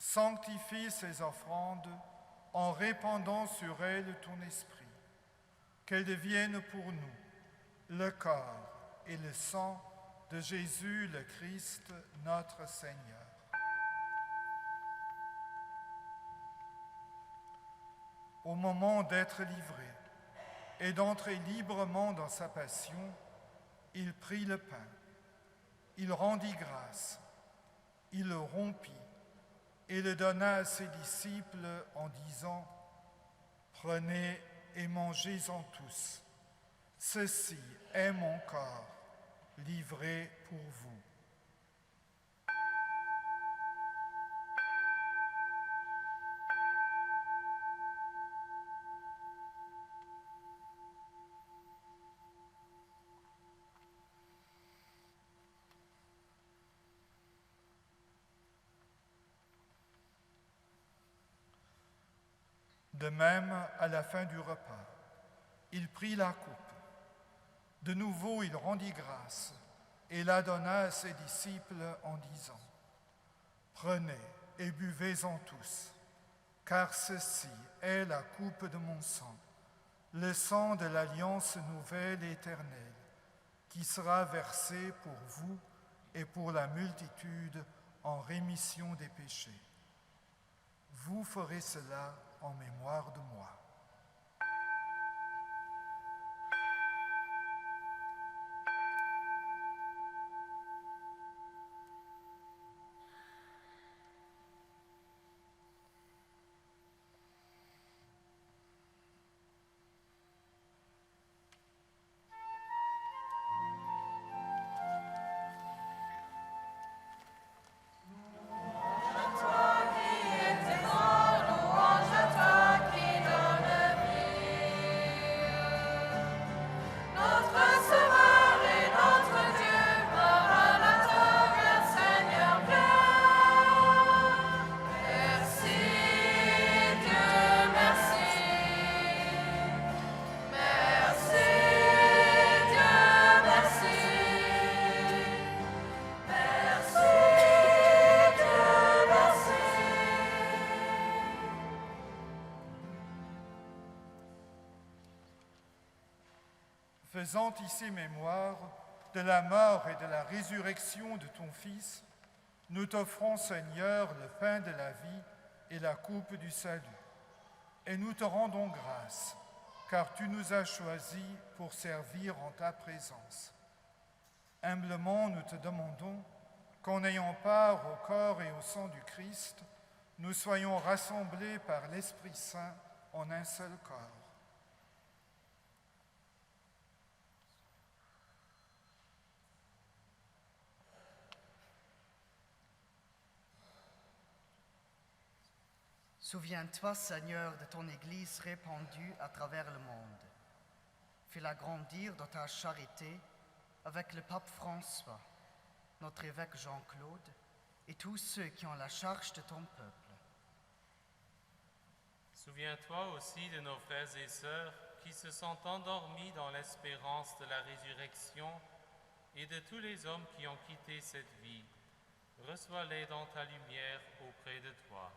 Sanctifie ces offrandes en répandant sur elles ton esprit, qu'elles deviennent pour nous le corps et le sang de Jésus le Christ, notre Seigneur. Au moment d'être livré et d'entrer librement dans sa passion, il prit le pain, il rendit grâce, il le rompit et le donna à ses disciples en disant : « Prenez et mangez-en tous. Ceci est mon corps, livré pour vous. » De même, à la fin du repas, il prit la coupe. De nouveau, il rendit grâce et la donna à ses disciples en disant : « Prenez et buvez-en tous, car ceci est la coupe de mon sang, le sang de l'alliance nouvelle et éternelle, qui sera versé pour vous et pour la multitude en rémission des péchés. Vous ferez cela en mémoire de moi. Faisant ici mémoire de la mort et de la résurrection de ton Fils, nous t'offrons, Seigneur, le pain de la vie et la coupe du salut. Et nous te rendons grâce, car tu nous as choisis pour servir en ta présence. Humblement, nous te demandons qu'en ayant part au corps et au sang du Christ, nous soyons rassemblés par l'Esprit Saint en un seul corps. Souviens-toi, Seigneur, de ton Église répandue à travers le monde. Fais-la grandir dans ta charité avec le pape François, notre évêque Jean-Claude et tous ceux qui ont la charge de ton peuple. Souviens-toi aussi de nos frères et sœurs qui se sont endormis dans l'espérance de la résurrection et de tous les hommes qui ont quitté cette vie. Reçois-les dans ta lumière auprès de toi.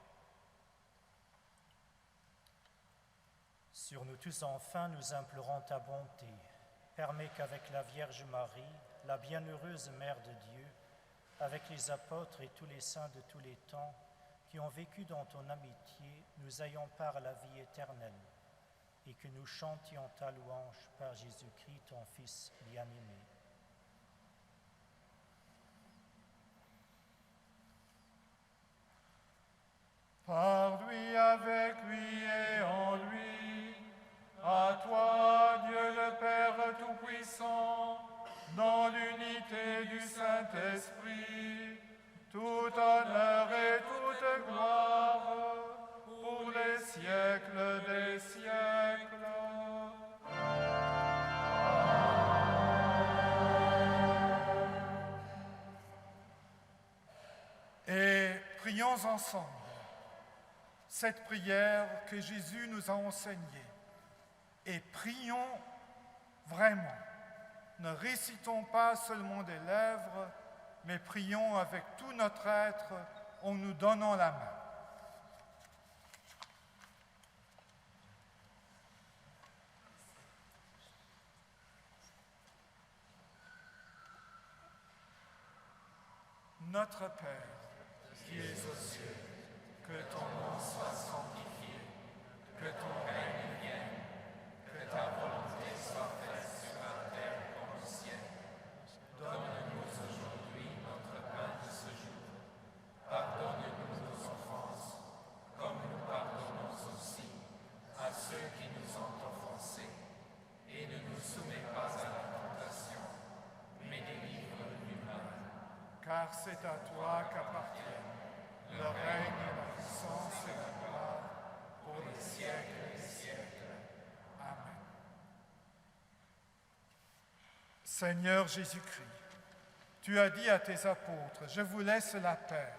Sur nous tous enfin, nous implorons ta bonté. Permets qu'avec la Vierge Marie, la bienheureuse Mère de Dieu, avec les apôtres et tous les saints de tous les temps qui ont vécu dans ton amitié, nous ayons part à la vie éternelle et que nous chantions ta louange par Jésus-Christ, ton Fils bien-aimé. Par lui, avec lui et en lui, à toi, Dieu le Père Tout-Puissant, dans l'unité du Saint-Esprit, tout honneur et toute gloire, pour les siècles des siècles. Et prions ensemble cette prière que Jésus nous a enseignée. Et prions vraiment. Ne récitons pas seulement des lèvres, mais prions avec tout notre être en nous donnant la main. Notre Père, qui es aux cieux, que ton nom soit sanctifié, que ton règne vienne, que ta volonté soit faite sur la terre comme au ciel. Donne-nous aujourd'hui notre pain de ce jour. Pardonne-nous nos offenses, comme nous pardonnons aussi à ceux qui nous ont offensés. Et ne nous soumets pas à la tentation, mais délivre-nous du mal. Car c'est à toi qu'appartiennent le règne, la puissance et la gloire pour les siècles des siècles. Amen. Seigneur Jésus-Christ, tu as dit à tes apôtres, je vous laisse la paix,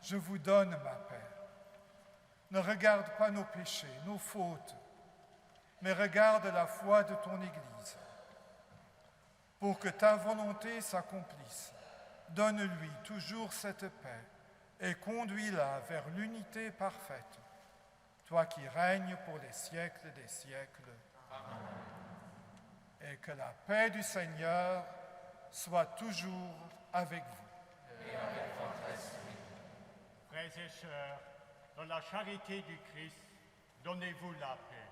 je vous donne ma paix. Ne regarde pas nos péchés, nos fautes, mais regarde la foi de ton Église. Pour que ta volonté s'accomplisse, donne-lui toujours cette paix et conduis-la vers l'unité parfaite, toi qui règnes pour les siècles des siècles. Amen. Et que la paix du Seigneur soit toujours avec vous. Et avec votre esprit. Frères et sœurs, dans la charité du Christ, donnez-vous la paix.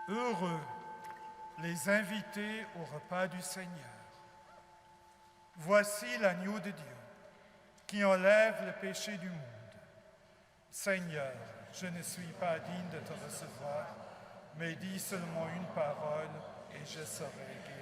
Heureux les invités au repas du Seigneur. Voici l'agneau de Dieu qui enlève le péché du monde. Seigneur, je ne suis pas digne de te recevoir, mais dis seulement une parole et je serai guéri.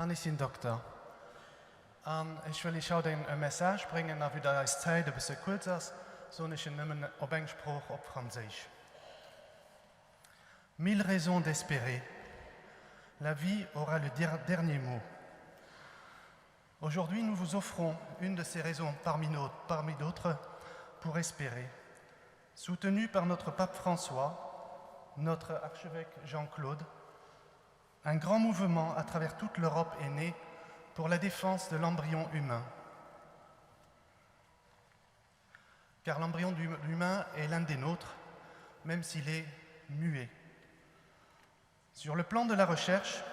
Und ich bin Doktor. Und ich will euch ein Message bringen, da wieder als Zeit ein bisschen kurz ist, so nicht in auf Englisch, auf Französisch. Mille raisons d'espérer. La vie aura le dernier mot. Aujourd'hui, nous vous offrons une de ces raisons parmi d'autres pour espérer. Soutenu par notre pape François, notre archevêque Jean-Claude, un grand mouvement à travers toute l'Europe est né pour la défense de l'embryon humain. Car l'embryon humain est l'un des nôtres, même s'il est muet. Sur le plan de la recherche,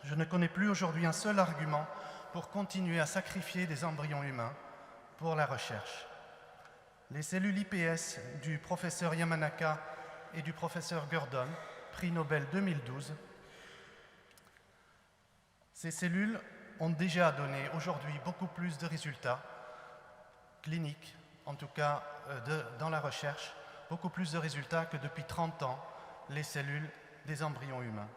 je ne connais plus aujourd'hui un seul argument pour continuer à sacrifier des embryons humains pour la recherche. Les cellules IPS du professeur Yamanaka et du professeur Gurdon, prix Nobel 2012, ces cellules ont déjà donné aujourd'hui beaucoup plus de résultats cliniques, en tout cas dans la recherche, beaucoup plus de résultats que depuis 30 ans les cellules des embryons humains.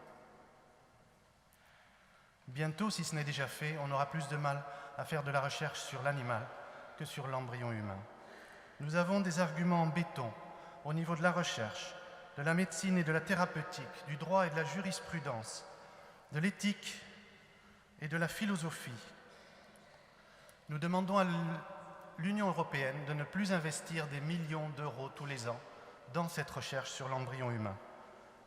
Bientôt, si ce n'est déjà fait, on aura plus de mal à faire de la recherche sur l'animal que sur l'embryon humain. Nous avons des arguments en béton au niveau de la recherche, de la médecine et de la thérapeutique, du droit et de la jurisprudence, de l'éthique et de la philosophie. Nous demandons à l'Union européenne de ne plus investir des millions d'euros tous les ans dans cette recherche sur l'embryon humain.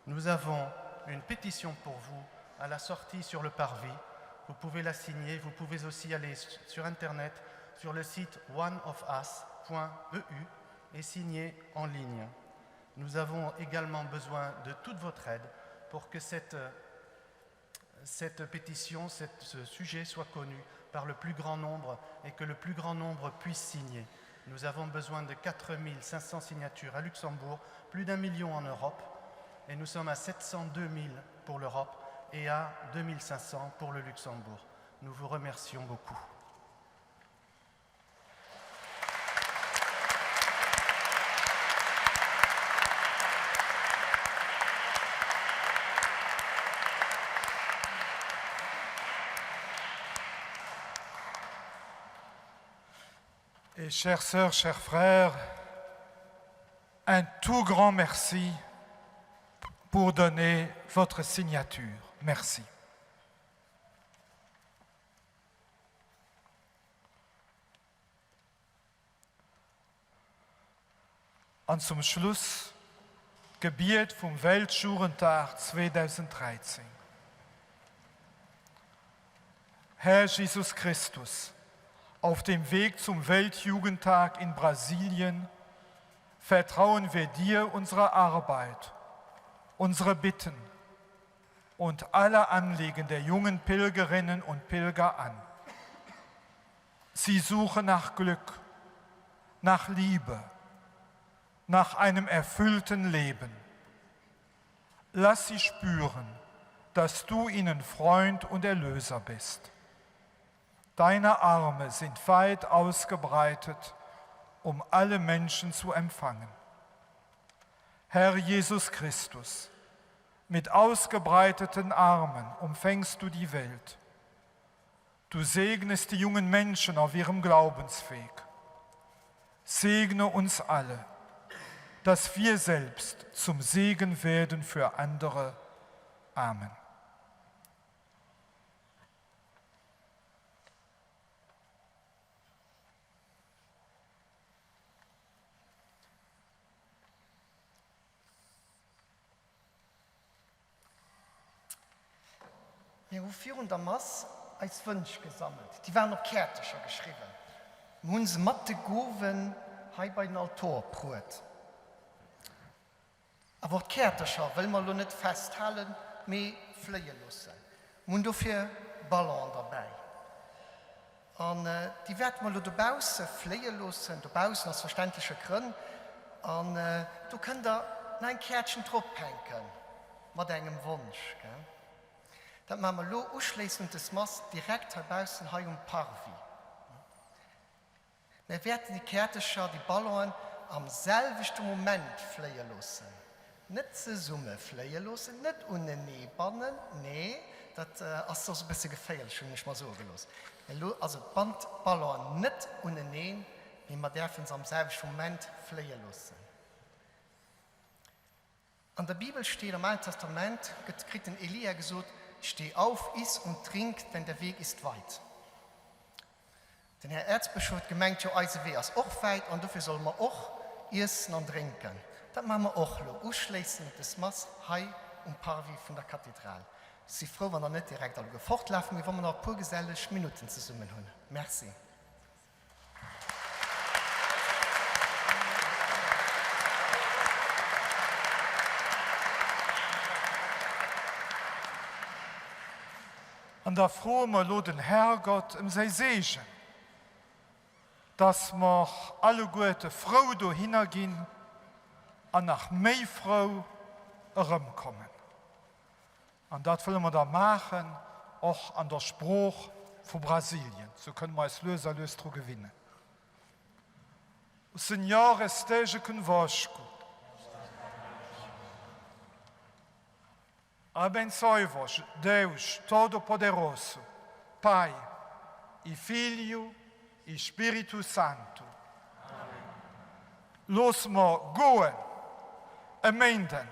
Nous avons une pétition pour vous à la sortie sur le parvis. Vous pouvez la signer. Vous pouvez aussi aller sur Internet, sur le site oneofus.eu et signer en ligne. Nous avons également besoin de toute votre aide pour que cette pétition, ce sujet soit connu par le plus grand nombre et que le plus grand nombre puisse signer. Nous avons besoin de 4500 signatures à Luxembourg, plus d'1 million en Europe, et nous sommes à 702 000 pour l'Europe et à 2500 pour le Luxembourg. Nous vous remercions beaucoup. Et chères sœurs, chers frères, un tout grand merci pour donner votre signature. Merci. Und zum Schluss Gebet vom Weltjugendtag 2013. Herr Jesus Christus, auf dem Weg zum Weltjugendtag in Brasilien vertrauen wir dir unsere Arbeit, unsere Bitten und alle Anliegen der jungen Pilgerinnen und Pilger an. Sie suchen nach Glück, nach Liebe, nach einem erfüllten Leben. Lass sie spüren, dass du ihnen Freund und Erlöser bist. Deine Arme sind weit ausgebreitet, um alle Menschen zu empfangen. Herr Jesus Christus, mit ausgebreiteten Armen umfängst du die Welt. Du segnest die jungen Menschen auf ihrem Glaubensweg. Segne uns alle, dass wir selbst zum Segen werden für andere. Amen. Wir haben für der Mass als Wunsch gesammelt. Die waren auf Kärtchen geschrieben. Wir haben sie mit den Goven hier bei den Altar gebracht. Aber die Kärtchen will man noch nicht festhalten, mehr fliehen lassen. Wir haben dafür Ballon dabei. Und die werden wir draußen fliehen lassen, draußen aus verständlichen Gründen. Und du kannst da ein Kärtchen draufhängen, mit einem Wunsch. Gell? Dann machen wir ausschließend das Mass direkt draußen hier im Parvis. Wir werden die Kärtchen, die Ballon am selben Moment fliehen lassen. nicht zur Summe fliehen lassen, nicht ohne Nähbannen, nee, das ist so ein bisschen gefährlich, schon nicht mal so gelöst. Also Bandballon nicht ohne Nähen, wie man dürfen es am selben Moment fliehen lassen. An der Bibel steht im Alten Testament, kriegt Elia gesagt, steh auf, iss und trink, denn der Weg ist weit. Denn Herr Erzbischof hat gemeint, ja, also Weg ist auch weit und dafür soll man auch essen und trinken. Das machen wir auch noch. Ausschließend das Mass Hai und Parvis von der Kathedrale. Ich bin froh, wenn wir nicht direkt alle fortlaufen, wir wollen noch ein paar gesellige Minuten zusammen haben. Merci. Und da frohen wir den Herrgott sein Segen, dass wir alle gute Frau da hingehen und nach mehr Frau herumkommen. Und das wollen wir da machen, auch an der Sprache von Brasilien. So können wir als Löser gewinnen. O Senhor esteja convosco. Abençoe-vos, Deus Todo-Poderoso, Pai e Filho e Espírito Santo. Los mo goen, emenden,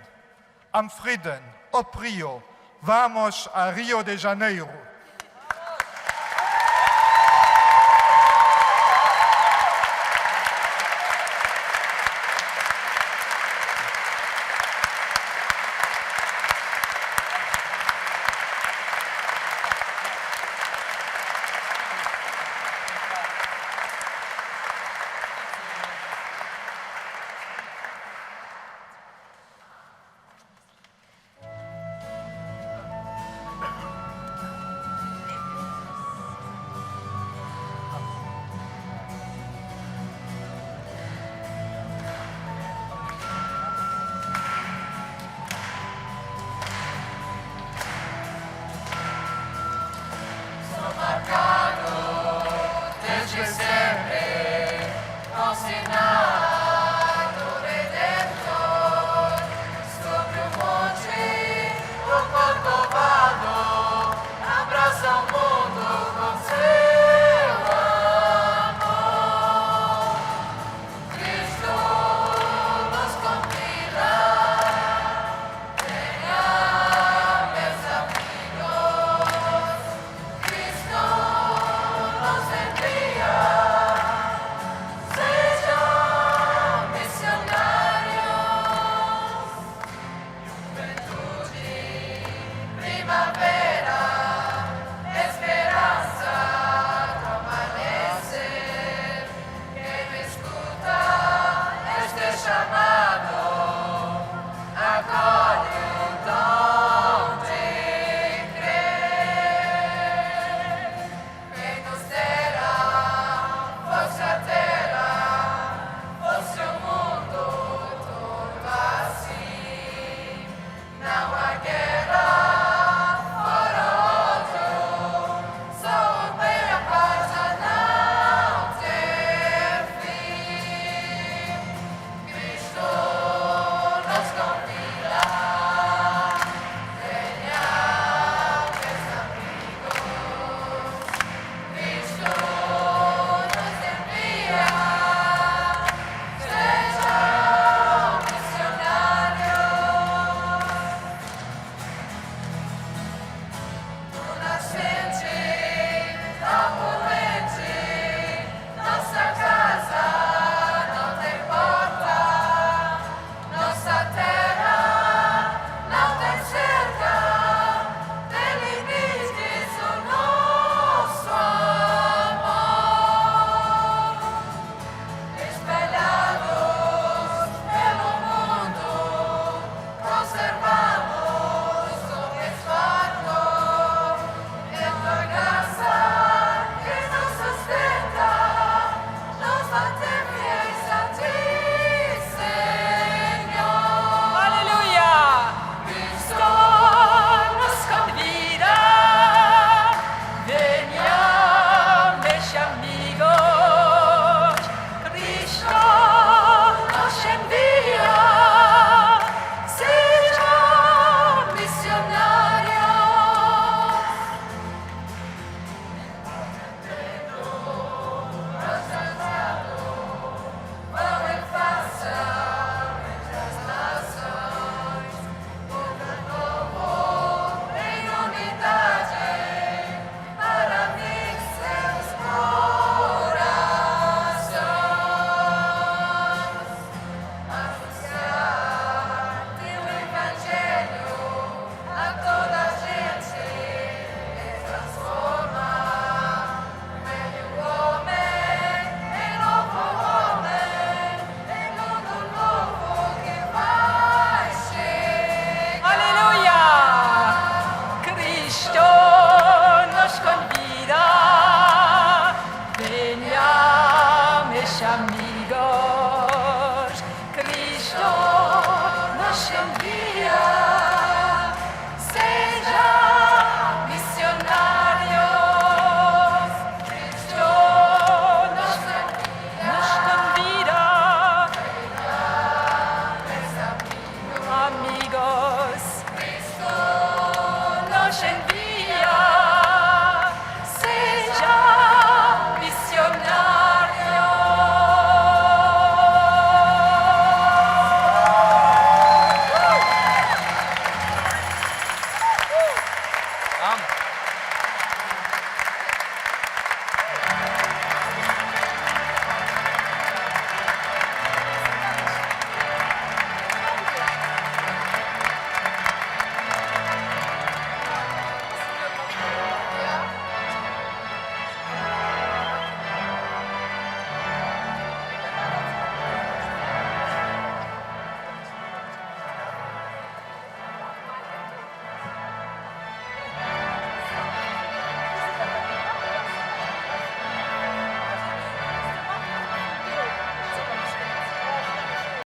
am Frieden, op Rio, vamos a Rio de Janeiro.